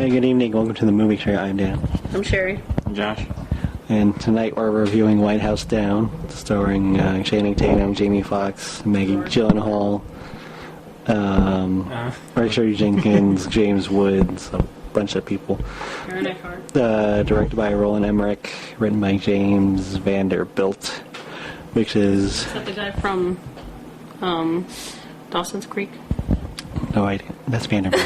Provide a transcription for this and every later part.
Hey, good evening. Welcome to the movie show. I'm Dan. I'm Sherry. I'm Josh. And tonight we're reviewing White House Down, starring Channing Tatum, Jamie Foxx, Maggie Gyllenhaal, Richard Jenkins, James Woods, a bunch of people. Directed by Roland Emmerich, written by James Vanderbilt, which is... Is that the guy from Dawson's Creek? No idea. That's Vanderbilt.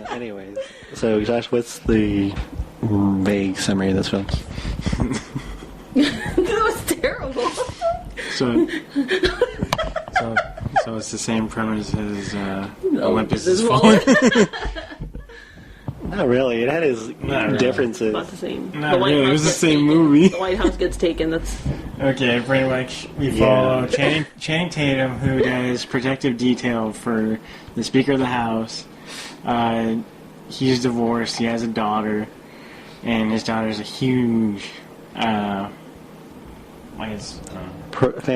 Anyways, so Josh, what's the vague summary of this film? That was terrible. So it's the same premise as Olympus Has Fallen. Not really. It had its differences. About the same. Not really. It was the same movie. The White House gets taken. That's okay. Pretty much, we follow Channing Tatum, who does protective detail for the Speaker of the House. He's divorced. He has a daughter, and his daughter's a huge fan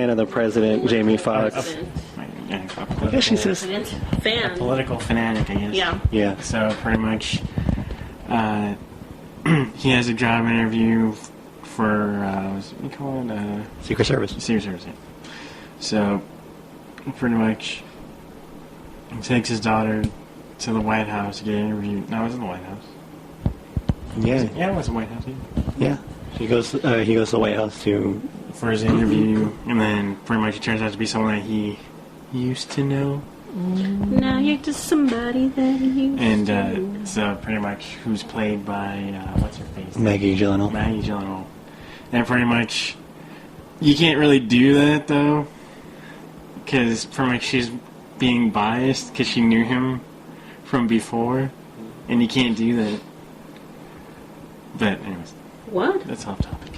of the president, Jamie Foxx. I guess she says fan. A political fanatic, I guess. Yeah. Yeah. So pretty much, he has a job interview for what do you call it? Secret Service. Secret Service. Yeah. So pretty much, he takes his daughter to the White House to get interviewed. No, it wasn't the White House. Yeah. Yeah, it was the White House. Yeah. He goes to the White House for his interview, and then pretty much it turns out to be someone that he used to know. Now you're just somebody that you used to know. So pretty much who's played by what's her face? Maggie Gyllenhaal. Maggie Gyllenhaal. And pretty much you can't really do that though, because pretty much she's being biased because she knew him from before, and you can't do that. But anyways, what? That's off topic.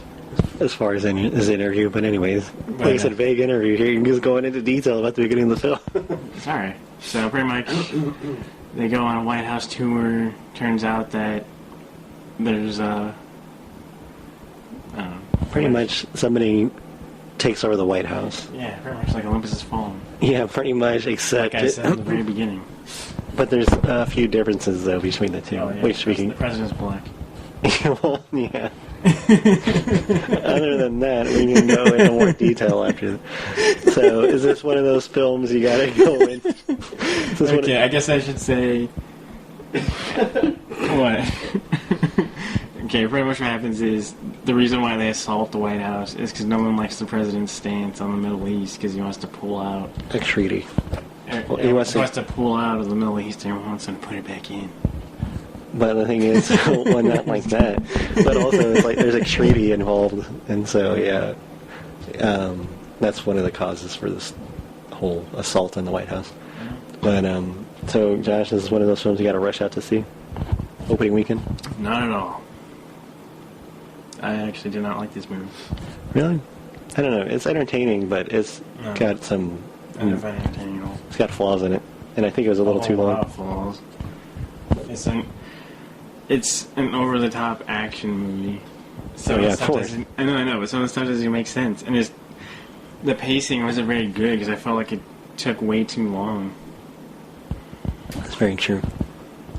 As far as his interview, but anyways, like I said, vague interview here. You're just going into detail about the beginning of the film. Sorry. So pretty much, they go on a White House tour. Turns out that there's pretty much somebody takes over the White House. Yeah, pretty much like Olympus Has Fallen. Yeah, pretty much, except... Like I said at the very beginning. But there's a few differences, though, between the two. Oh, yeah, which we can... The president's black. Well, yeah. Other than that, we can go into more detail after. So, is this one of those films you gotta go in? Okay, I guess I should say... What? Okay, pretty much what happens is the reason why they assault the White House is because no one likes the president's stance on the Middle East because he wants to pull out a treaty. Well, he wants to pull out of the Middle East and wants to put it back in. But the thing is, well, not like that. But also, it's like there's a treaty involved, and so yeah, that's one of the causes for this whole assault on the White House. But so Josh, this is one of those films you got to rush out to see opening weekend. Not at all. I actually did not like this movie. Really? I don't know. It's entertaining, but it's got some. I don't find it entertaining at all. It's got flaws in it, and I think it was a little too long. A lot of flaws. It's an over-the-top action movie. So yeah, of course. I know, but some of the stuff doesn't even make sense, and the pacing wasn't very good because I felt like it took way too long. That's very true.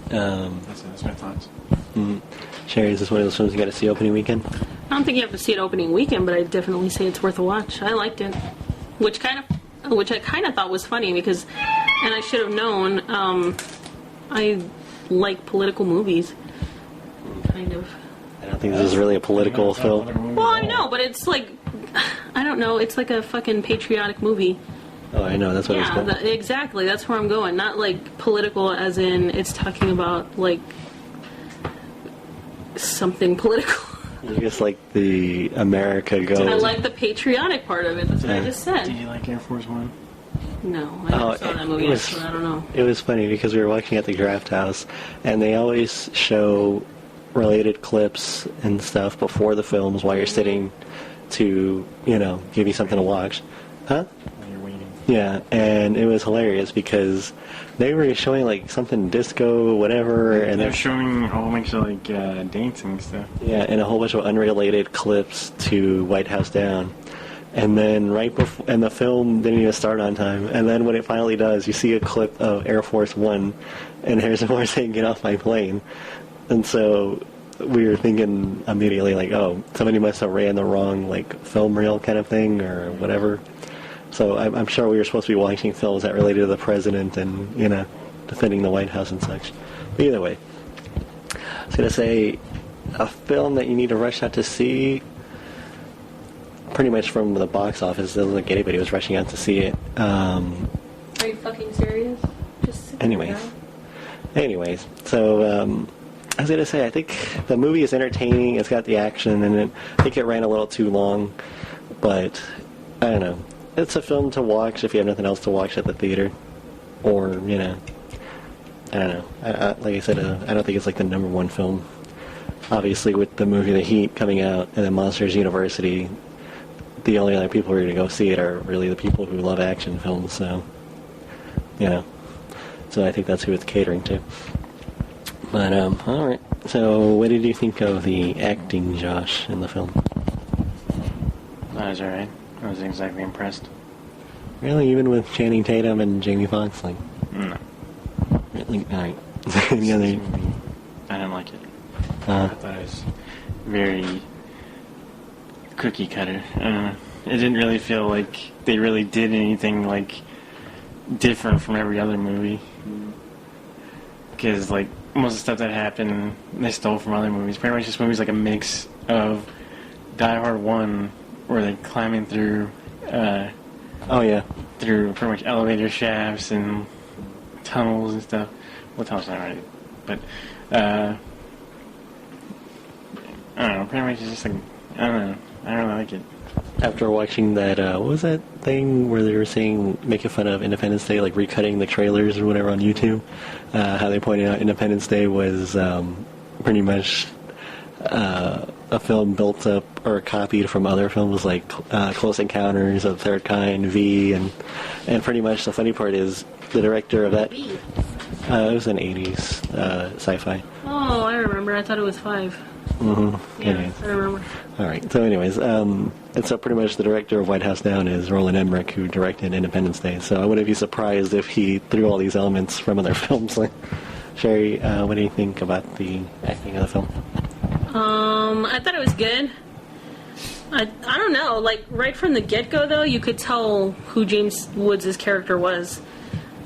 That's my thoughts. Mm-hmm. Sherry, is this one of those films you got to see opening weekend? I don't think you have to see it opening weekend, but I definitely say it's worth a watch. I liked it, which I kind of thought was funny because, and I should have known. I like political movies, kind of. I don't think this is really a political film. Well, I know, but it's like, I don't know. It's like a fucking patriotic movie. Oh, I know. That's what it's called. Exactly. That's where I'm going. Not like political, as in it's talking about like something political. You just like the America Goes. I like the patriotic part of it. That's what I just said. Did you like Air Force One? No, I never saw that movie. So I don't know. It was funny because we were watching at the Draft House, and they always show related clips and stuff before the films while you're sitting to, give you something to watch. Huh? While you're waiting. Yeah, and it was hilarious because they were showing like something disco, whatever, and they're showing a whole bunch of like dancing stuff. Yeah, and a whole bunch of unrelated clips to White House Down. And then right before, and the film didn't even start on time. And then when it finally does, you see a clip of Air Force One, and Harrison Ford saying, "Get off my plane." And so we were thinking immediately, like, oh, somebody must have ran the wrong, like, film reel kind of thing or whatever. So I'm sure we were supposed to be watching films that related to the president and, you know, defending the White House and such. But either way, I was going to say, a film that you need to rush out to see, pretty much from the box office, doesn't look like anybody was rushing out to see it. Are you fucking serious? Anyways, so I was going to say, I think the movie is entertaining, it's got the action, and I think it ran a little too long, but I don't know. It's a film to watch if you have nothing else to watch at the theater, or, you know, I don't know. Like I said, I don't think it's like the number one film. Obviously, with the movie The Heat coming out and then Monsters University, the only other people who are going to go see it are really the people who love action films, so, you know. So I think that's who it's catering to. But, alright. So, what did you think of the acting, Josh, in the film? That was alright. I wasn't exactly impressed. Really? Even with Channing Tatum and Jamie Foxx? Like, No. really? Alright. Any other... I didn't like it. I thought it was very cookie cutter. I don't know. It didn't really feel like they really did anything, like, different from every other movie. Because, like, most of the stuff that happened, they stole from other movies. Pretty much this movie's like a mix of Die Hard 1, where they're climbing through, through pretty much elevator shafts and tunnels and stuff. Well, tunnels not right, but, I don't know, pretty much it's just like, I don't know, I don't really like it. After watching that, what was that thing where they were saying, making fun of Independence Day, like recutting the trailers or whatever on YouTube? How they pointed out Independence Day was pretty much a film built up or copied from other films like Close Encounters of the Third Kind, V, and pretty much the funny part is the director of that. It was an 80s sci-fi. Oh, I remember. I thought it was 5. Mm-hmm. Yeah, Anyways. I remember. All right. So, anyways, and so pretty much the director of White House Down is Roland Emmerich, who directed Independence Day. So I wouldn't be surprised if he threw all these elements from other films. Like, Sherry, what do you think about the acting of the film? I thought it was good. I don't know. Like right from the get-go, though, you could tell who James Woods' character was.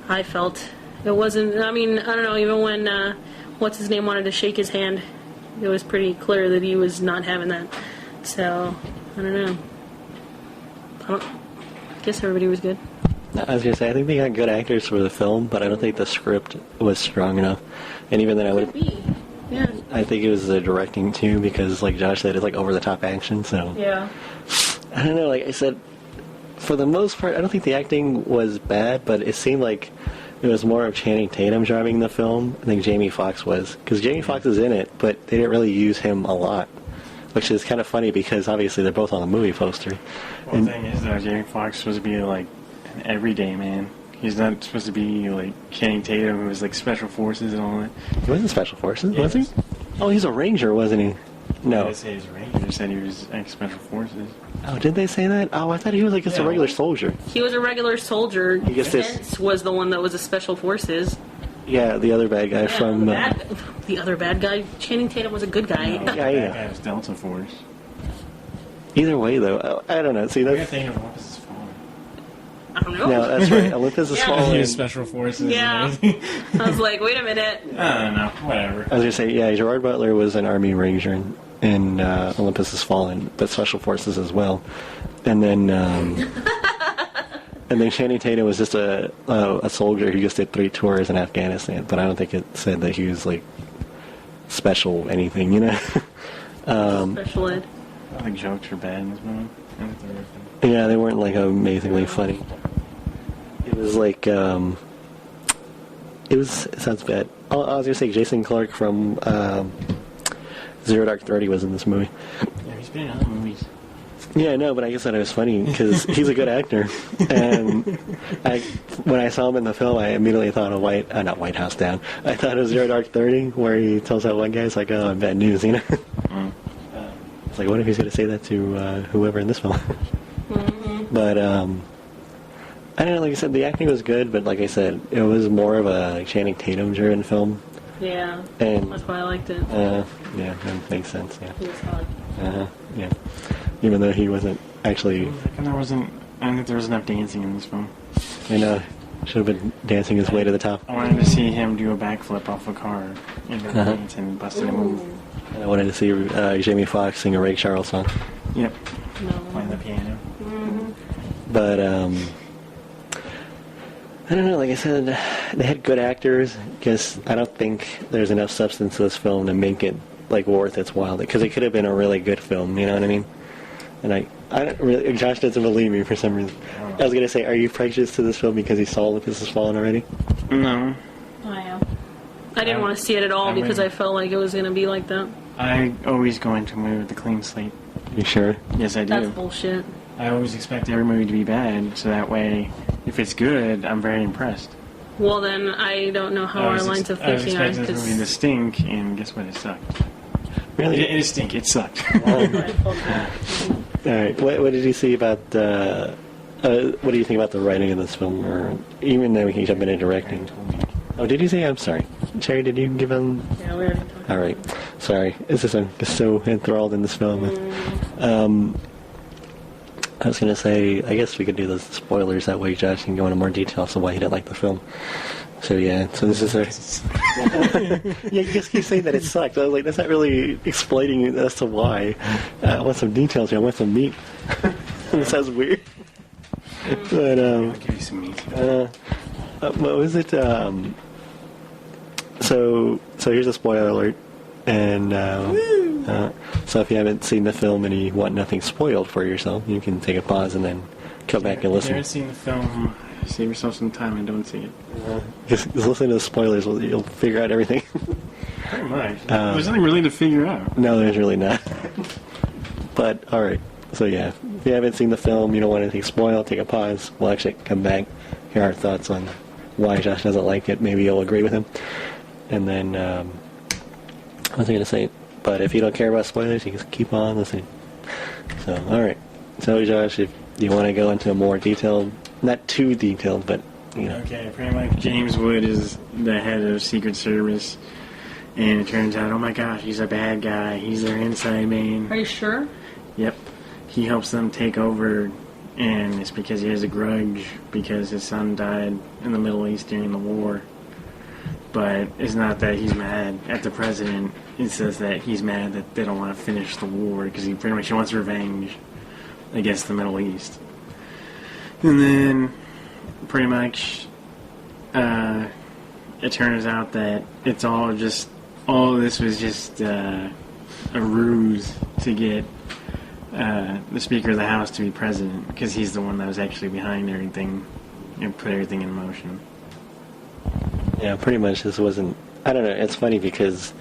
I felt it wasn't. I mean, I don't know. Even when what's his name wanted to shake his hand, it was pretty clear that he was not having that. So, I don't know. I guess everybody was good. I was going to say, I think they got good actors for the film, but I don't think the script was strong enough. And even then, Yeah. I think it was the directing, too, because, like Josh said, it's like over-the-top action, so... Yeah. I don't know, like I said, for the most part, I don't think the acting was bad, but it seemed like it was more of Channing Tatum driving the film than Jamie Foxx was. Because Jamie Foxx is in it, but they didn't really use him a lot. Which is kind of funny because obviously they're both on the movie poster. Well, the thing is, though, Jamie Foxx is supposed to be like an everyday man. He's not supposed to be like Channing Tatum, who was like Special Forces and all that. He wasn't Special Forces, was he? Oh, he's a Ranger, wasn't he? No. They say he's a Ranger. They said he was ex-Special Forces. Oh, did they say that? Oh, I thought he was like just a regular soldier. He was a regular soldier. Pence was the one that was a Special Forces. Yeah, the other bad guy from... the other bad guy. Channing Tatum was a good guy. No, that guy was Delta Force. Either way, though, I don't know. See, You're that's... thinking of Olympus Has Fallen. I don't know. No, that's right. Olympus Has Fallen. He was Special Forces. Yeah. I was like, wait a minute. I don't know. Whatever. I was going to say, yeah, Gerard Butler was an Army Ranger in Olympus Has Fallen, but Special Forces as well. And then... And then Channing Tatum was just a soldier who just did 3 tours in Afghanistan, but I don't think it said that he was, like, special anything, you know? Special ed. I think jokes are bad in this movie. Yeah, they weren't, like, amazingly funny. It was, like, it sounds bad. I was going to say Jason Clarke from Zero Dark 30 was in this movie. Yeah, he's been in other movies. Yeah, I know, but I guess that it was funny because he's a good actor. And when I saw him in the film, I immediately thought of not White House Down. I thought of Zero Dark 30, where he tells that one guy, it's like, oh, I'm bad news, you know? It's like, what if he's going to say that to whoever in this film? But I don't know. Like I said, the acting was good, but like I said, it was more of a like, Channing Tatum-driven film. Yeah, And that's why I liked it. yeah, that makes sense. Yeah. He was hot. Yeah. Even though he wasn't actually. And I don't think there was enough dancing in this film. I know. Should have been dancing his way to the top. I wanted to see him do a backflip off a car and then dance and busted a move. And I wanted to see Jamie Foxx sing a Ray Charles song. Yep. No. Playing the piano. But I don't know. Like I said, they had good actors. Because I don't think there's enough substance to this film to make it like worth its while. Because it could have been a really good film. You know what I mean? And I don't really. Josh doesn't believe me for some reason. I was gonna say, are you prejudiced to this film because you saw Olympus Has Fallen already? No. I am. I didn't want to see it at all because I felt like it was going to be like that. I always go into a movie with a clean slate. You sure? Yes, I do. That's bullshit. I always expect every movie to be bad, so that way, if it's good, I'm very impressed. Well, then I don't know how our lines of thinking are. I was expecting this movie to stink, and guess what? It sucked. Really? It didn't stink. It sucked. All right. What did you see about? What do you think about the writing of this film, or even then we can jump into directing? Oh, did you say? I'm sorry, Cherry. Did you give him? Yeah, we already talked. All right. Sorry. I'm just so enthralled in this film. I was gonna say, I guess we could do the spoilers that way. Josh can go into more detail as to why he didn't like the film. So yeah. So this is yeah, you just keep saying that it sucked. I was like, that's not really explaining as to why. I want some details here. I want some meat. It sounds weird. But I'll give you some meat. what was it? So here's a spoiler alert, and so if you haven't seen the film and you want nothing spoiled for yourself, you can take a pause and then come back and listen. If you haven't seen the film, save yourself some time and don't see it. Just listen to the spoilers; you'll figure out everything. Pretty much. There's nothing really to figure out. No, there's really not. But all right. So yeah, if you haven't seen the film, you don't want anything spoiled, take a pause. We'll actually come back, hear our thoughts on why Josh doesn't like it. Maybe you'll agree with him. And then, what was I going to say? But if you don't care about spoilers, you can just keep on listening. So, all right. So, Josh, if you want to go into a more detailed, not too detailed, but, you know. Okay, pretty much James Wood is the head of Secret Service. And it turns out, oh my gosh, he's a bad guy. He's their inside man. Are you sure? Yep. He helps them take over, and it's because he has a grudge because his son died in the Middle East during the war. But it's not that he's mad at the president. It says that he's mad that they don't want to finish the war because he pretty much wants revenge against the Middle East. And then, pretty much, it turns out that it's all this was just a ruse to get the Speaker of the House to be president, because he's the one that was actually behind everything and put everything in motion. Yeah, pretty much this wasn't... I don't know, it's funny because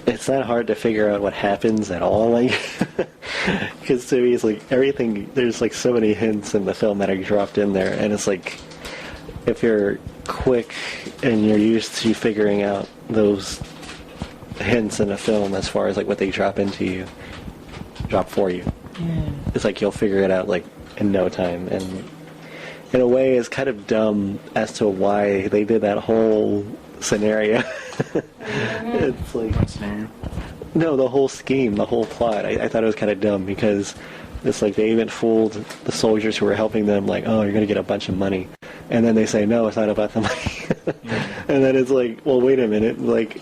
it's not hard to figure out what happens at all, like... Because to me, it's like everything... There's like so many hints in the film that are dropped in there, and it's like... If you're quick and you're used to figuring out those hints in a film as far as like what they drop for you. Yeah. It's like you'll figure it out like in no time, and in a way it's kind of dumb as to why they did that whole scenario. It's like, What scenario? no, the whole scheme, the whole plot. I thought it was kind of dumb because it's like they even fooled the soldiers who were helping them, like, oh, you're going to get a bunch of money, and then they say, no, it's not about the money. And then it's like, well, wait a minute, like,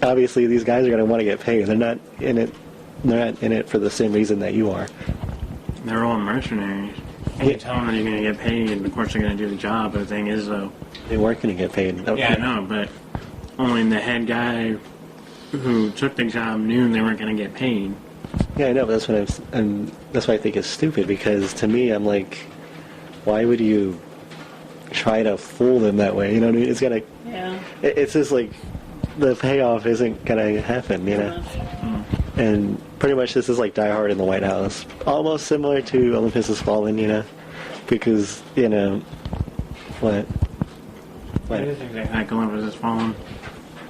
obviously these guys are going to want to get paid. They're not in it for the same reason that you are. They're all mercenaries. You tell them that you're going to get paid, and of course they're going to do the job, but the thing is, though... They weren't going to get paid. Okay. Yeah, I know, but only the head guy who took the job knew they weren't going to get paid. Yeah, I know, but that's what I think is stupid, because to me, I'm like, why would you try to fool them that way? You know what I mean? It's going to... Yeah. It's just like, the payoff isn't going to happen, you know? And pretty much this is like Die Hard in the White House. Almost similar to Olympus Has Fallen, you know? Because, you know... What? I didn't think that Olympus Has Fallen.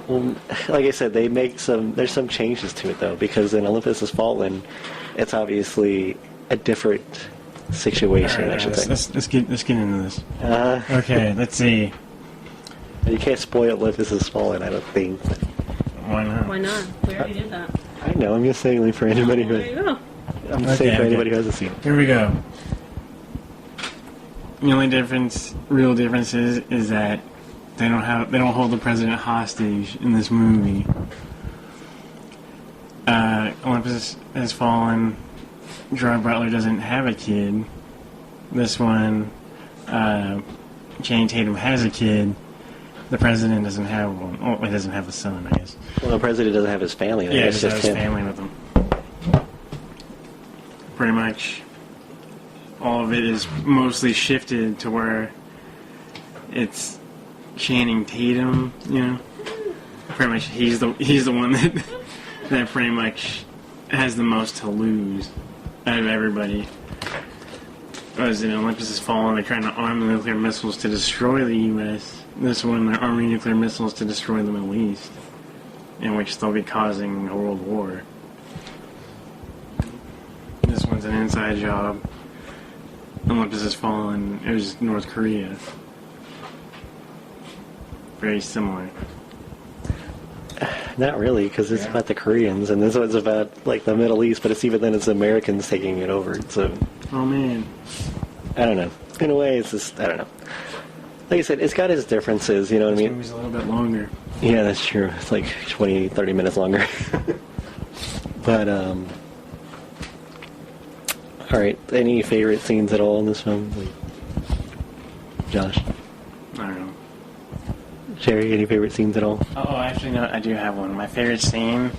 Well, like I said, there's some changes to it, though, because in Olympus Has Fallen, it's obviously a different situation, I should say. Let's get into this. Uh, Okay, let's see. You can't spoil Olympus Has Fallen, I don't think. Why not? Why not? We already did that. I know, I'm just saying, like, for anybody who... There you go. I'm just saying for anybody who hasn't seen it. Here we go. The only real difference is that they don't hold the president hostage in this movie. Olympus Has Fallen. Gerard Butler doesn't have a kid. This one, Channing Tatum has a kid. The president doesn't have one. Oh, he doesn't have a son, I guess. Well, the president doesn't have his family. Yeah, he it's doesn't just have his him. family with him. Pretty much all of it is mostly shifted to where it's Channing Tatum, you know. Pretty much he's the one that pretty much has the most to lose out of everybody. As in Olympus Has Fallen, they're trying to arm the nuclear missiles to destroy the U.S. This one, they're arming nuclear missiles to destroy the Middle East, in which they'll be causing a world war. This one's an inside job. Olympus Has Fallen, it was North Korea. Very similar. Not really, because it's about the Koreans, and this one's about, like, the Middle East, but it's even then it's Americans taking it over, so... Oh, man. I don't know. In a way, it's just, I don't know. Like I said, it's got its differences, you know what I This mean? movie's a little bit longer. Yeah, that's true. It's like 20, 30 minutes longer. But, alright, any favorite scenes at all in this film? Like, Josh? I don't know. Sherry, any favorite scenes at all? Oh, actually, no, I do have one. My favorite scene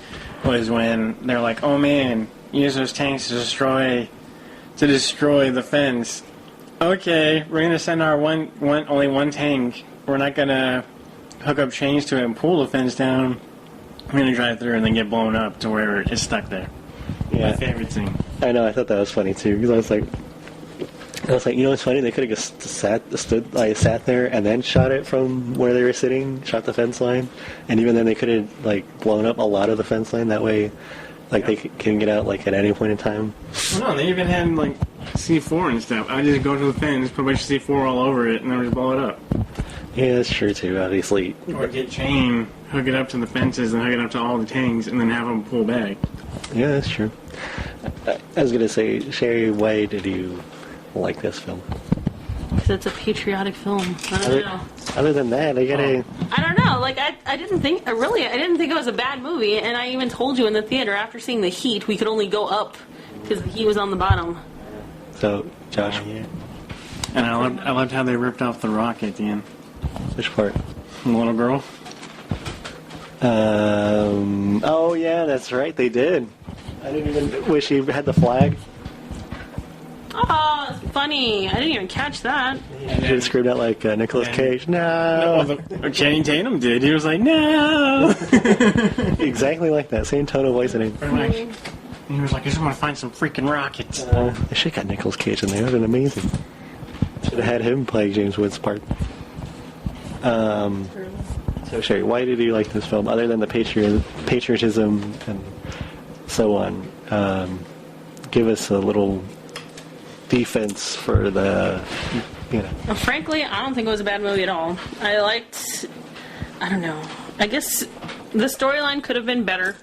was when they're like, "Oh man, use those tanks to destroy the fence." Okay, we're gonna send our only one tank. We're not gonna hook up chains to it and pull the fence down. We're gonna drive through and then get blown up to where it's stuck there. Yeah. My favorite scene. I know, I thought that was funny too, because I was like, you know what's funny? They could have just sat there and then shot it from where they were sitting, shot the fence line, and even then they could have like blown up a lot of the fence line. That way, like they can get out like at any point in time. Well, no, they even had like C4 and stuff. I just go to the fence, put a bunch of C4 all over it, and then just blow it up. Yeah, that's true too. Obviously, Or get chain, hook it up to the fences, and hook it up to all the tanks, and then have them pull back. yeah, that's true. I was gonna say, Sherry, why did you like this film? Because it's a patriotic film. I don't know. Other than that, I gotta. I don't know. Like I didn't think it was a bad movie, and I even told you in the theater after seeing The Heat, we could only go up because he was on the bottom. So, Josh, Yeah. And I loved how they ripped off the rock at the end. which part? The little girl. Oh yeah, that's right. They did. I didn't even wish he had the flag. Oh, it's funny. I didn't even catch that. He should have screamed out like Nicolas Cage. No. Channing Tatum did. He was like, no. Exactly like that. Same tone of voice and Pretty much. He was like, I just want to find some freaking rockets. they should have got Nicolas Cage in there. That would have been amazing. Should have had him play James Woods' part. So, Sherry, why did you like this film? Other than the patriotism and so on, give us a little defense for the, you know. Well, frankly, I don't think it was a bad movie at all. I don't know. I guess the storyline could have been better.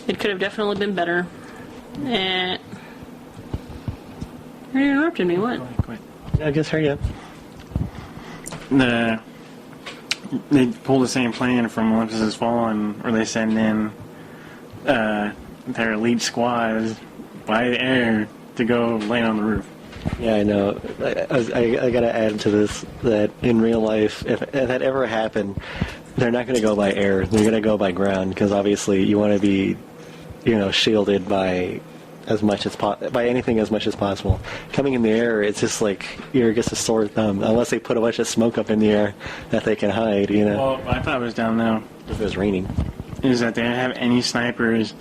It could have definitely been better. And you interrupted me. What? Quick. I guess hurry up. They pull the same plan from Olympus Has Fallen, where they send in their elite squads by air to go land on the roof. Yeah, I know. I got to add to this that in real life, if that ever happened, they're not going to go by air. They're going to go by ground because obviously you want to be, shielded by anything as much as possible. Coming in the air, it's just like you're just a sore thumb unless they put a bunch of smoke up in the air that they can hide. Well, I thought it was down now. If it was raining, Is that they don't have any snipers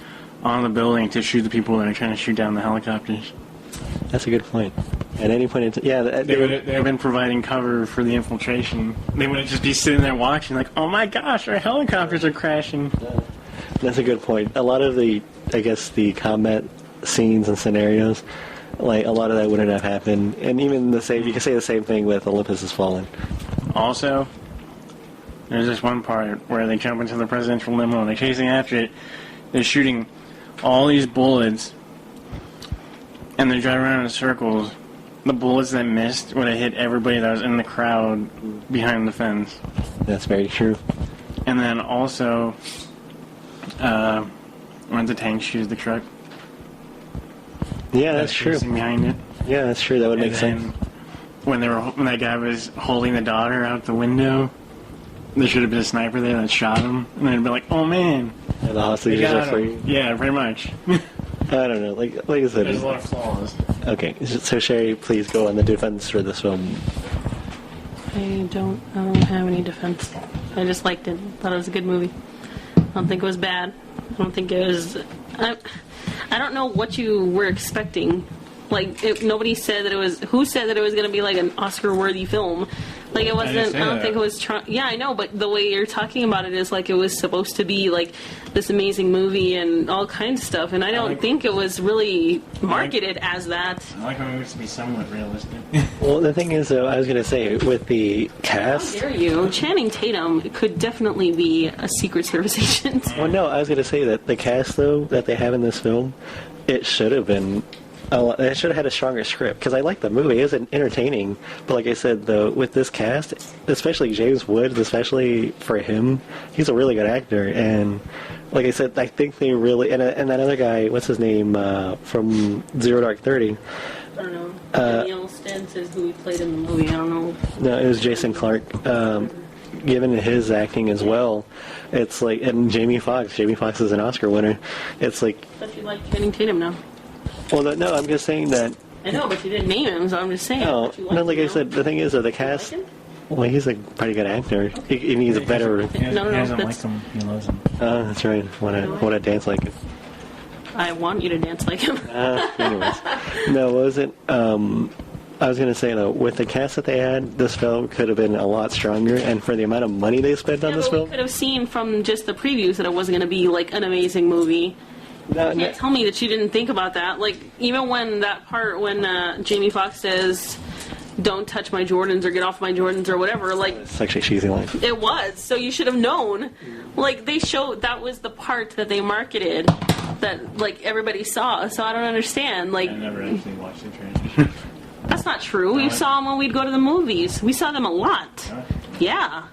on the building to shoot the people that are trying to shoot down the helicopters. that's a good point. At any point in time, yeah, They would have been providing cover for the infiltration. They wouldn't just be sitting there watching like, oh my gosh, our helicopters are crashing. That's a good point. A lot of the combat scenes and scenarios, Like, a lot of that wouldn't have happened. And even the same, you can say the same thing with Olympus Has Fallen. Also, there's this one part where they jump into the presidential limo and they're chasing after it. They're shooting all these bullets, and they're driving around in circles. The bullets that missed would have hit everybody that was in the crowd behind the fence. That's very true. And then also, when the tank shoots the truck. Yeah, that's true. Behind it. Yeah, that's true. That would make sense. When that guy was holding the daughter out the window, there should have been a sniper there that shot him, and they'd be like, "Oh man, and the hostages are free." Yeah, pretty much. I don't know. Like I said, there's a lot of flaws. Okay, so Sherry, please go on the defense for this film. I don't have any defense. I just liked it. Thought it was a good movie. I don't think it was bad. I don't think it was. I don't know what you were expecting. Like, nobody said that it was. Who said that it was going to be like an Oscar-worthy film? Like, it wasn't. I don't think it was. Yeah, I know, but the way you're talking about it is like it was supposed to be like this amazing movie and all kinds of stuff, and I don't think it was really marketed as that. I like my movies to be somewhat realistic. Well, the thing is, though, I was going to say with the cast. How dare you? Channing Tatum could definitely be a Secret Service agent. Well, no, I was going to say that the cast, though, that they have in this film, it should have been. It should have had a stronger script, because I like the movie. It was entertaining. But like I said, though, with this cast, especially James Woods, especially for him, he's a really good actor. And like I said, I think they really... And that other guy, what's his name, from Zero Dark 30? I don't know. Daniel Stentz is who he played in the movie. I don't know. No, it was Jason Clarke. Given his acting as well, it's like... And Jamie Foxx. Jamie Foxx is an Oscar winner. It's like... But you like Channing Tatum now. Well, no, I'm just saying that... I know, but you didn't name him, so I'm just saying. No, like I said, the thing is that the cast... Well, he's a pretty good actor. Okay. He needs a better... He doesn't like him. He loves him. That's right. Want to dance like him. I want you to dance like him. Anyways. No, what was it? I was going to say, though, with the cast that they had, this film could have been a lot stronger, and for the amount of money they spent on this film... we could have seen from just the previews that it wasn't going to be, like, an amazing movie. You can't tell me that you didn't think about that. Like, even when that part when Jamie Foxx says, "Don't touch my Jordans" or "Get off my Jordans" or whatever, like... It's actually a cheesy line. It was, so you should have known. Like, they showed... That was the part that they marketed that, like, everybody saw, so I don't understand. Like, I never actually watched the trailer. That's not true. We saw them when we'd go to the movies. We saw them a lot. Yeah.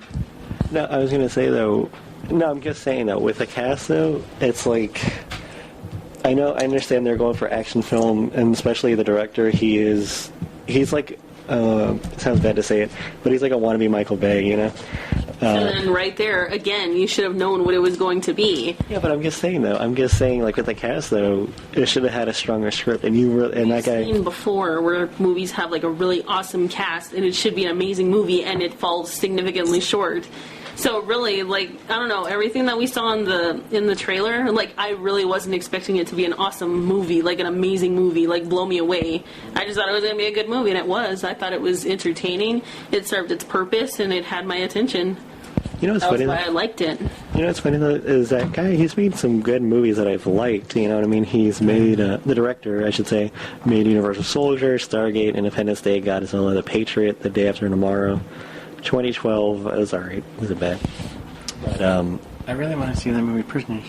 No, I was going to say, though... No, I'm just saying, though, with the cast, though, it's like... I understand they're going for action film, and especially the director, he's like, it sounds bad to say it, but he's like a wannabe Michael Bay, you know? And then right there, again, you should have known what it was going to be. Yeah, but I'm just saying, like, with the cast, though, it should have had a stronger script, and that guy... I've seen before where movies have, like, a really awesome cast, and it should be an amazing movie, and it falls significantly short. So really, like, I don't know, everything that we saw in the trailer, like, I really wasn't expecting it to be an awesome movie, like an amazing movie, like, blow me away. I just thought it was going to be a good movie, and it was. I thought it was entertaining, it served its purpose, and it had my attention. You know what's funny? That's why I liked it. You know what's funny, though, is that guy, he's made some good movies that I've liked, you know what I mean? He's made, the director, I should say, made Universal Soldier, Stargate, Independence Day, Godzilla, The Patriot, The Day After Tomorrow. 2012 was alright. It wasn't bad. But, I really want to see that movie, Prisoners.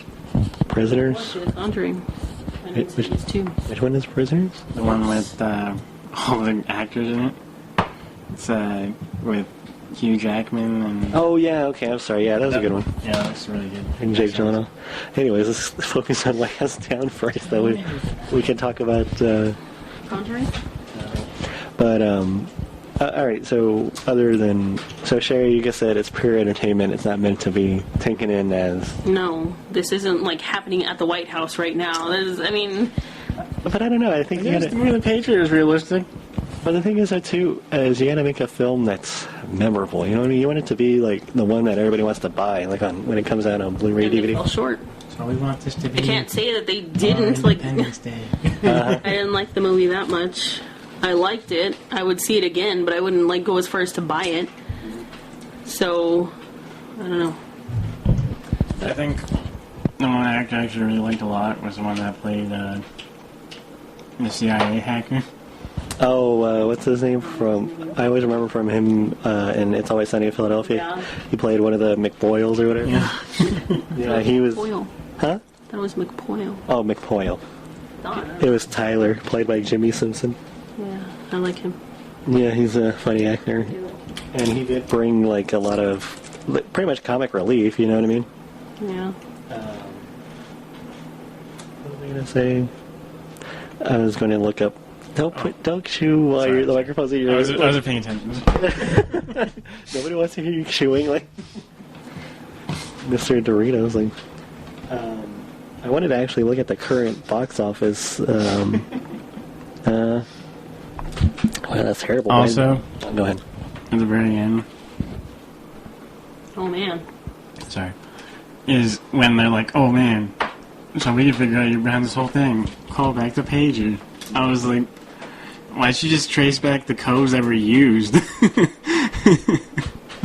Prisoners? The Conjuring. I didn't see these two. Which one is Prisoners? The one with all the actors in it. It's with Hugh Jackman and... Oh, yeah, okay, I'm sorry. Yeah, that was a good one. Yeah, that was really good. And Jake Gyllenhaal. Anyways, let's focus on what has down first, though. We can talk about... Conjuring? But, alright, so so Sherry, you just said it's pure entertainment, it's not meant to be taken in as... No, this isn't, like, happening at the White House right now. But I don't know, I think you gotta... The Patriot is realistic. But the thing is, though, too, is you gotta make a film that's memorable, you know what I mean? You want it to be, like, the one that everybody wants to buy, like, when it comes out on Blu-ray, DVD. It fell short. So we want this to be... I can't say that they didn't, like... Independence Day. I didn't like the movie that much. I liked it. I would see it again, but I wouldn't like go as far as to buy it. So, I don't know. I think the one actor I actually really liked a lot was the one that played The CIA hacker. Oh, what's his name from? I always remember from him in It's Always Sunny in Philadelphia. Yeah. He played one of the McBoyles or whatever. Yeah. Yeah, he was. McPoyle. Huh? That was McPoyle. Oh, McPoyle. Darn. It was Tyler, played by Jimmy Simpson. Yeah, I like him. Yeah, he's a funny actor, and he did bring like a lot of pretty much comic relief. You know what I mean? Yeah. What was I gonna say? I was going to look up. Don't chew while Sorry. the microphone's in your I ear. wasn't paying attention. Nobody wants to hear you chewing like Mr. Doritos. Like, I wanted to actually look at the current box office. Wow, that's terrible. Also, Go ahead. at the very end, Oh man. sorry, is when they're like, "Oh man, so we can figure out you're behind this whole thing. Call back the pager." I was like, "Why'd she just trace back the codes that were used?"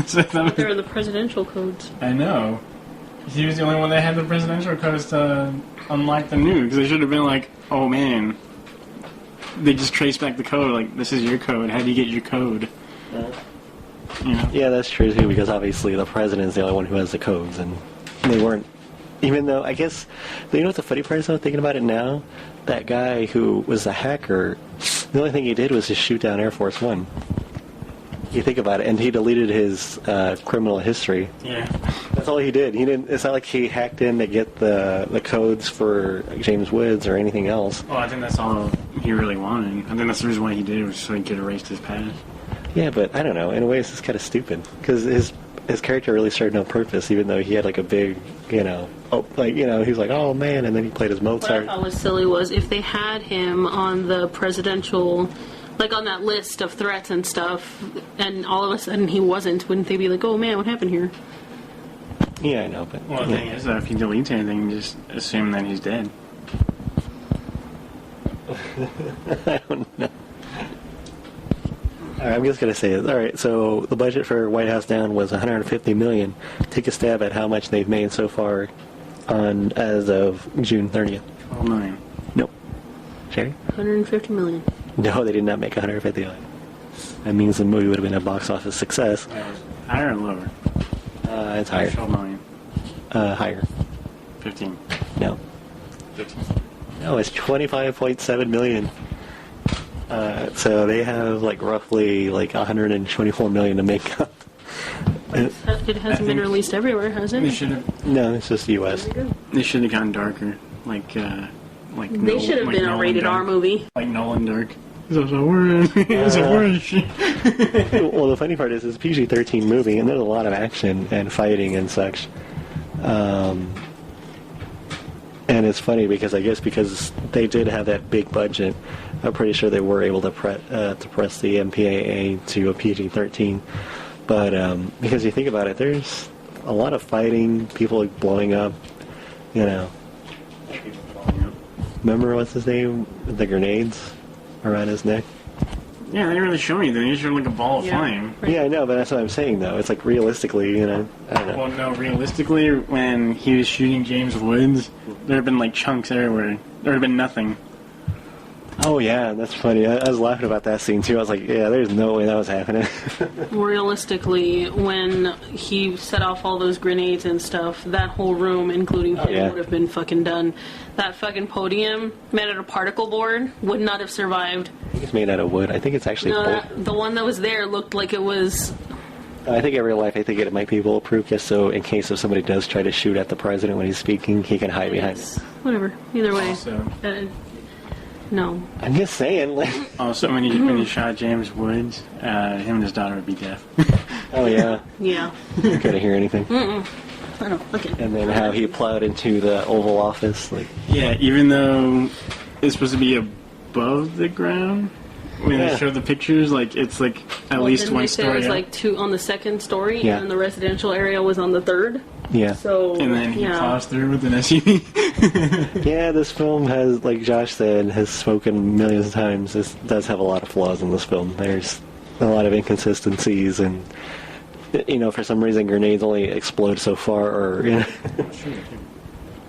So that There are was, the presidential codes. I know. He was the only one that had the presidential codes to unlock the nuke. Because they should have been like, "Oh man." They just trace back the code, like, this is your code. How do you get your code? You know? Yeah, that's true too, because obviously the president's the only one who has the codes, and they weren't. Even though, I guess, you know what the funny part is, though, thinking about it now? That guy who was the hacker, the only thing he did was just shoot down Air Force One. You think about it, and he deleted his criminal history. Yeah. That's all he did. He didn't. It's not like he hacked in to get the codes for James Woods or anything else. Well, I think that's all he really wanted. I think that's the reason why he did it, was so he could erase his past. Yeah, but I don't know. In a way, it's just kind of stupid because his character really served no purpose, even though he had like a big, he was like, oh man, and then he played his What I Mozart. thought was silly was if they had him on the presidential, like on that list of threats and stuff, and all of a sudden he wasn't, wouldn't they be like, oh man, what happened here? Yeah, I know, but Well, the thing is, if he deletes anything, just assume that he's dead. I don't know. All right, I'm just gonna say it. All right, so the budget for White House Down was 150 million. Take a stab at how much they've made so far, as of June 30th. 12 million. Nope. Sherry? 150 million. No, they did not make 150 million. That means the movie would have been a box office success. Higher or lower? It's higher. 12 million. Higher. 15. No. 15. No, it's 25.7 million. So they have like roughly like 124 million to make up. It hasn't been released everywhere, has They it? should have. No, it's just U.S. They should have gone darker, like They should have been a rated R movie. like Nolan Dark. It's a word. It's a word. Well, the funny part is it's a PG-13 movie, and there's a lot of action and fighting and such. And it's funny because I guess because they did have that big budget, I'm pretty sure they were able to press the MPAA to a PG-13. But because you think about it, there's a lot of fighting, people blowing up, you know. Remember what's his name? The grenades around his neck? Yeah, they didn't really show anything. They just showed like a ball of flame. Right. Yeah, I know, but that's what I'm saying, though. It's like realistically, you know, I don't know. Well, no, realistically, when he was shooting James Woods, there have been like chunks everywhere. There have been nothing. Oh, yeah, that's funny. I was laughing about that scene, too. I was like, yeah, there's no way that was happening. Realistically, when he set off all those grenades and stuff, that whole room, including him, yeah. would have been fucking done. That fucking podium made out of particle board would not have survived. I think it's made out of wood. I think it's actually The one that was there looked like it was... I think in real life, I think it might be bulletproof, just so in case if somebody does try to shoot at the president when he's speaking, he can hide behind it. Whatever. Either way. Also, No. I'm just saying, like... also when he shot James Woods, him and his daughter would be deaf. Oh, yeah. Yeah. You couldn't hear anything. I don't. Okay. And then how he plowed into the Oval Office, like... Yeah, even though it's supposed to be above the ground, when Yeah. they show the pictures, like it's like at least didn't one they say story it was up. like two on the second story, Yeah. and the residential area was on the third. Yeah. So And then he yeah. plows through with an SUV. Yeah, this film has, like Josh said, has spoken millions of times. This does have a lot of flaws in this film. There's a lot of inconsistencies, and you know, for some reason, grenades only explode so far. Or you know.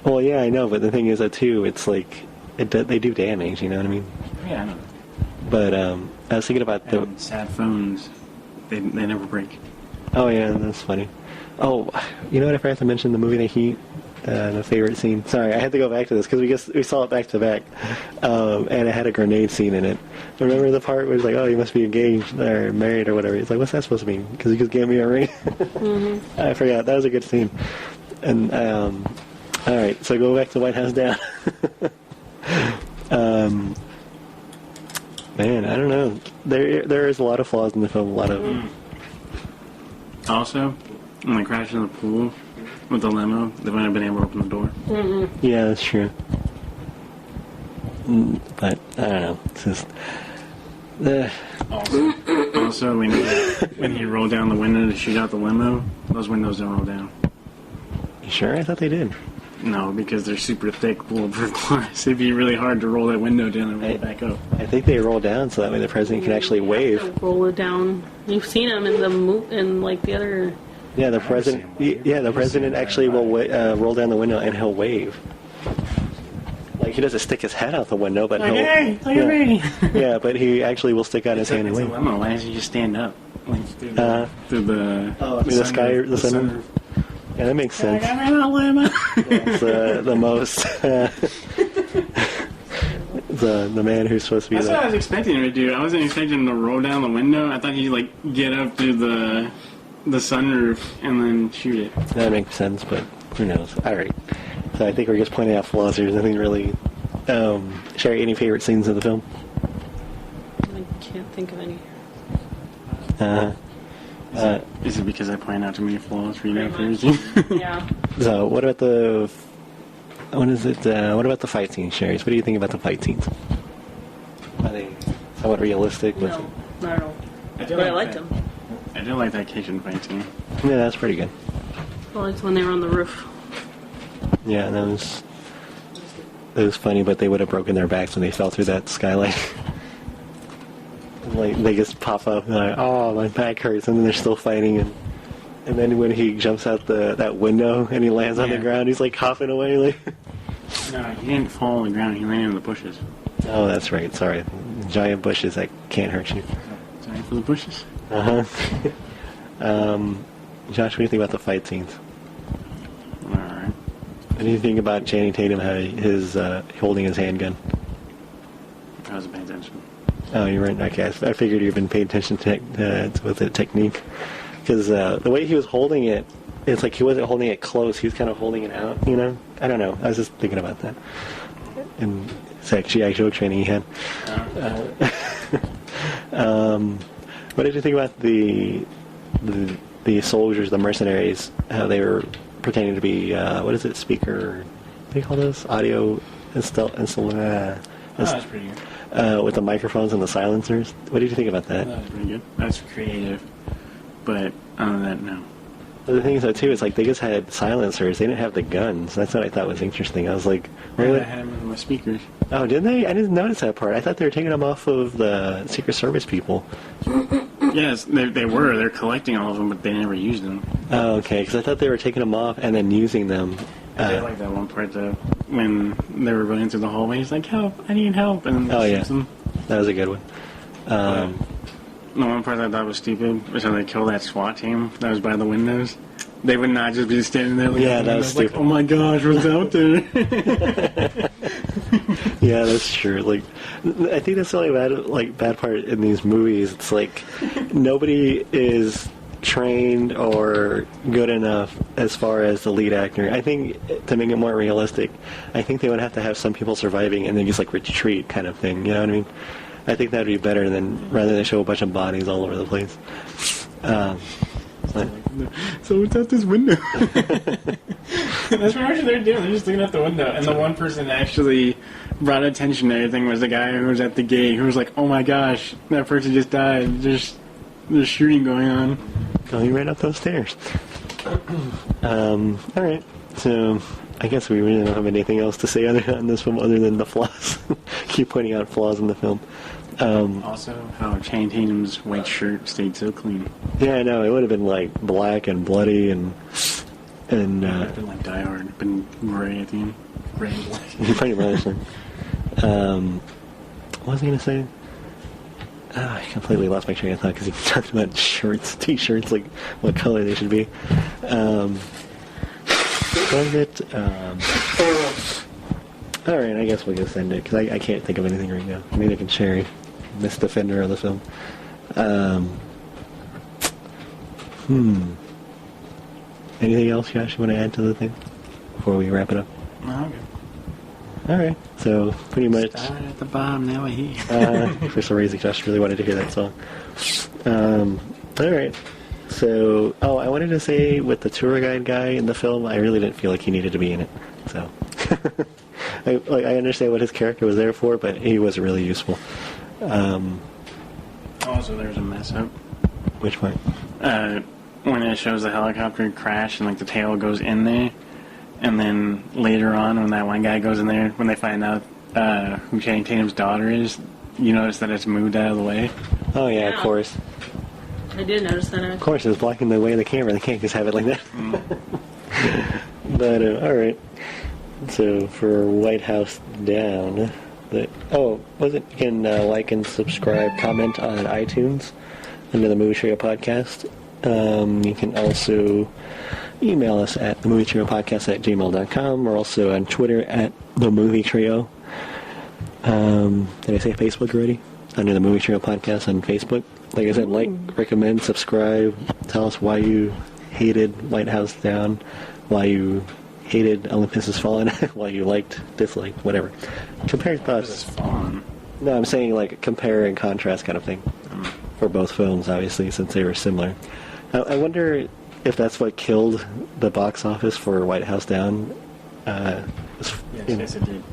Well, yeah, I know, but the thing is that too, it's like they do damage. You know what I mean? Yeah, I know. But I was thinking about the... And sad phones, they never break. Oh, yeah, that's funny. Oh, you know what? I forgot to mention the movie The Heat, the favorite scene. Sorry, I had to go back to this because we saw it back to back. And it had a grenade scene in it. Remember the part where it's like, oh, you must be engaged or married or whatever. It's like, what's that supposed to mean? Because he just gave me a ring. Mm-hmm. I forgot. That was a good scene. And, all right, so go back to White House Down. Man, I don't know. There is a lot of flaws in the film. A lot of... Also, when they crashed in the pool with the limo, they wouldn't have been able to open the door. Mm-hmm. Yeah, that's true. But, I don't know. It's just... Also, when he rolled down the window to shoot out the limo, those windows don't roll down. You sure? I thought they did. No, because they're super thick bulletproof glass. It'd be really hard to roll that window down and roll it back up. I think they roll down so that way the president can actually wave. Roll it down. You've seen them in the other... Yeah, the president. Yeah, the president actually will roll down the window and he'll wave. Like he doesn't stick his head out the window, but he'll. Hey, look at me! Yeah, but he actually will stick out his hand and wave. Limo. Why doesn't he just stand up? Like through the sky, the sun. Yeah, that makes sense. I'm in a limo. It's the most. The man who's supposed to be. That's what I was expecting him to do. I wasn't expecting him to roll down the window. I thought he'd get up through the sunroof and then shoot it. That makes sense, but who knows? All right. So I think we're just pointing out flaws. There's nothing really. Sherry, any favorite scenes of the film? I can't think of any. Is it because I point out too many flaws for you now? Yeah. So what about the? What is it? What about the fight scenes, Sherry? What do you think about the fight scenes? Are they somewhat realistic? No, not at all. But I liked them. I do like that kitchen fight scene. Yeah, that's pretty good. I liked when they were on the roof. Yeah, that was funny, but they would have broken their backs when they fell through that skylight. Like they just pop up and like, oh, my back hurts, and then they're still fighting, and then when he jumps out that window and he lands on the ground, he's like coughing away. Like. No, he didn't fall on the ground. He landed in the bushes. Oh, that's right. Sorry, giant bushes that can't hurt you. Sorry for the bushes. Josh, what do you think about the fight scenes? Alright. What do you think about Channing Tatum his holding his handgun? I wasn't paying attention. Oh, you're right. Okay, I figured you've been paying attention with the technique. Because the way he was holding it, it's like he wasn't holding it close. He was kind of holding it out, you know? I don't know. I was just thinking about that. And it's actually actual training he had. What did you think about the soldiers, the mercenaries, how they were pretending to be, what is it, speaker, what do you call those? Audio that's pretty good. with the microphones and the silencers. What did you think about that? That was pretty good. That's creative. But other than that, no. But the thing is, though, too, is like they just had silencers. They didn't have the guns. That's what I thought was interesting. I was like, really? I had them with my speakers. Oh, did they? I didn't notice that part. I thought they were taking them off of the Secret Service people. Yes, they were. They're collecting all of them, but they never used them. Oh, okay. Because I thought they were taking them off and then using them. I did like that one part, though, when they were running through the hallway. He's like, help, I need help. And then shoots them. That was a good one. The one part that I thought was stupid was how they killed that SWAT team that was by the windows. They would not just be standing there looking at the windows, stupid. Like, oh my gosh, what's out there? Yeah, that's true. Like, I think that's the only bad part in these movies. It's like nobody is trained or good enough as far as the lead actor. I think to make it more realistic, I think they would have to have some people surviving and then just like retreat kind of thing. You know what I mean? I think that would be better than rather than show a bunch of bodies all over the place. So what's out this window? That's pretty much what they're doing. They're just looking out the window. And the one person that actually brought attention to everything was the guy who was at the gate who was like, oh my gosh, that person just died. There's shooting going on. Going right up those stairs. All right. So I guess we really don't have anything else to say on this film other than the flaws. Keep pointing out flaws in the film. Also, how Channing Tatum's white shirt stayed so clean. Yeah, I know. It would have been like black and bloody and it would have been like Die Hard, been gray at the end. Gray and black. Pretty much. What was I going to say? I completely lost my train of thought because he talked about shirts, t-shirts, like what color they should be. What was it? All right, I guess we'll just end it because I can't think of anything right now. Maybe I can share this defender of the film. Anything else, Josh, you want to add to the thing before we wrap it up? No, okay. All right, so pretty much. Started at the bottom, now we're here. For some reason, Josh really wanted to hear that song. All right. So, I wanted to say with the tour guide guy in the film, I really didn't feel like he needed to be in it. So, I understand what his character was there for, but he wasn't really useful. Also, there's a mess up. Which one? When it shows the helicopter crash and like the tail goes in there, and then later on when that one guy goes in there, when they find out who Channing Tatum's daughter is, you notice that it's moved out of the way. Oh yeah, Yeah. of course. I did notice that. Of course, it was blocking the way of the camera. They can't just have it like that. But all right. So for White House Down, was it? You can like and subscribe, comment on iTunes under the Movie Trio Podcast. You can also email us at themovietrio@gmail.com. We're also on Twitter at the Movie Trio. Did I say Facebook already? Under the Movie Trio Podcast on Facebook. Like I said, like, recommend, subscribe. Tell us why you hated White House Down, why you hated Olympus Has Fallen, why you liked, disliked, whatever. Compare thoughts. This is fun. No, I'm saying like compare and contrast kind of thing for both films, obviously, since they were similar. I wonder if that's what killed the box office for White House Down. Yes, it did.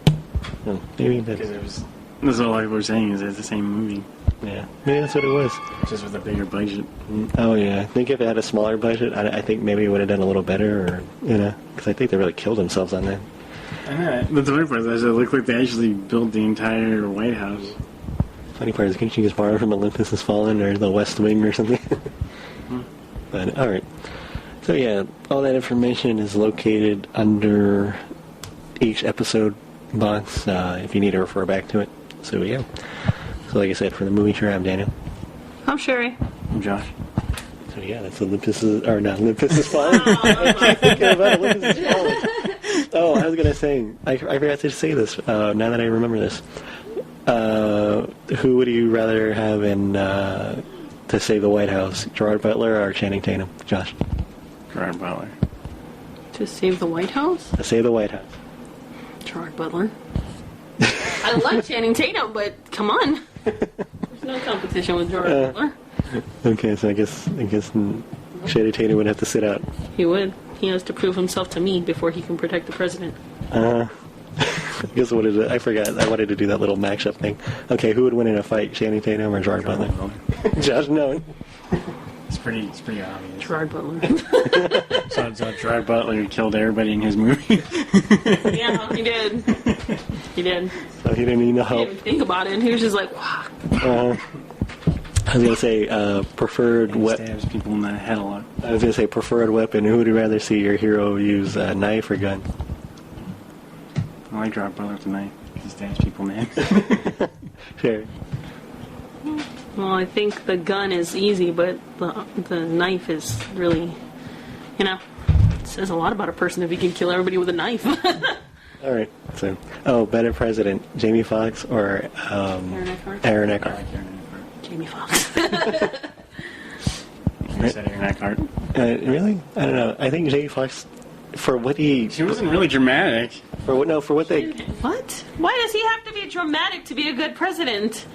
Maybe it did. Because it was. That's all I was saying is it's the same movie, Yeah, maybe that's what it was. just with a bigger budget. Oh yeah, I think if it had a smaller budget, I think maybe it would have done a little better, or because I think they really killed themselves on that. I know. The funny part is it looked like they actually built the entire White House. Funny part is, can't you just borrow from Olympus Has Fallen or the West Wing or something? But all right. So yeah, all that information is located under each episode box if you need to refer back to it. So yeah. So like I said, for the Movie Trio, I'm Daniel. I'm Sherry. I'm Josh. So yeah, that's Olympus Has Fallen. I keep thinking about Olympus Has Fallen. Oh, I was gonna say, I forgot to say this. Now that I remember this, who would you rather have in to save the White House, Gerard Butler or Channing Tatum? Josh. Gerard Butler. To save the White House? To save the White House. Gerard Butler. I like Channing Tatum, but come on. There's no competition with Gerard Butler. Okay, so I guess Channing Tatum would have to sit out. He would. He has to prove himself to me before he can protect the president. I guess what is it? I forgot. I wanted to do that little matchup thing. Okay, who would win in a fight, Channing Tatum or Gerard Butler? Josh, no. It's pretty obvious. Gerard Butler. So Gerard Butler killed everybody in his movie. Yeah, he did. He did. So he didn't need no He help. didn't even think about it. He was just like, wow. I was gonna say preferred He weapon. stabs people in the head a lot. I was gonna say preferred weapon. Who would you rather see your hero use, a knife or gun? I like Gerard Butler with a knife. He stabs people in the head. Sure. Well, I think the gun is easy, but the knife is really, it says a lot about a person if you can kill everybody with a knife. All right. So, better president, Jamie Foxx or Aaron Eckhart. Aaron I Eckhart? like Aaron Eckhart. Jamie Foxx. You said Aaron Eckhart. Really? I don't know. I think Jamie Foxx, for what he, She wasn't really dramatic. for what they. What? Why does he have to be dramatic to be a good president?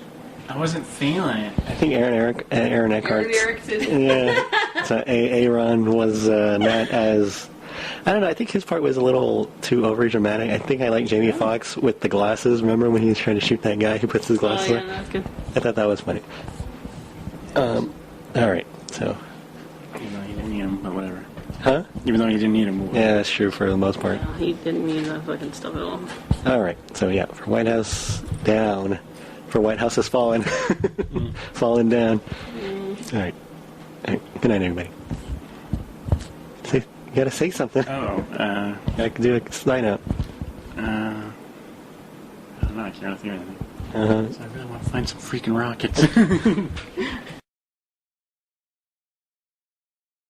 I wasn't feeling it. I think Aaron Eckhart. Erickson. Yeah. So Aaron was not as. I don't know. I think his part was a little too over dramatic. I think I like Jamie Foxx with the glasses. Remember when he was trying to shoot that guy who puts his Oh, glasses yeah, on? that's good. I thought that was funny. All right. So, Even though he didn't need him, but whatever. huh? Even though he didn't need him. But Yeah, that's true for the most part. No, he didn't mean that fucking stuff at all. All right. So yeah, for White House Down, for White House Has Fallen, fallen down. All right. Good night, everybody. You gotta say something. Oh, I can do a sign up. I don't know. I can't really think of anything. Uh-huh. So I really want to find some freaking rockets.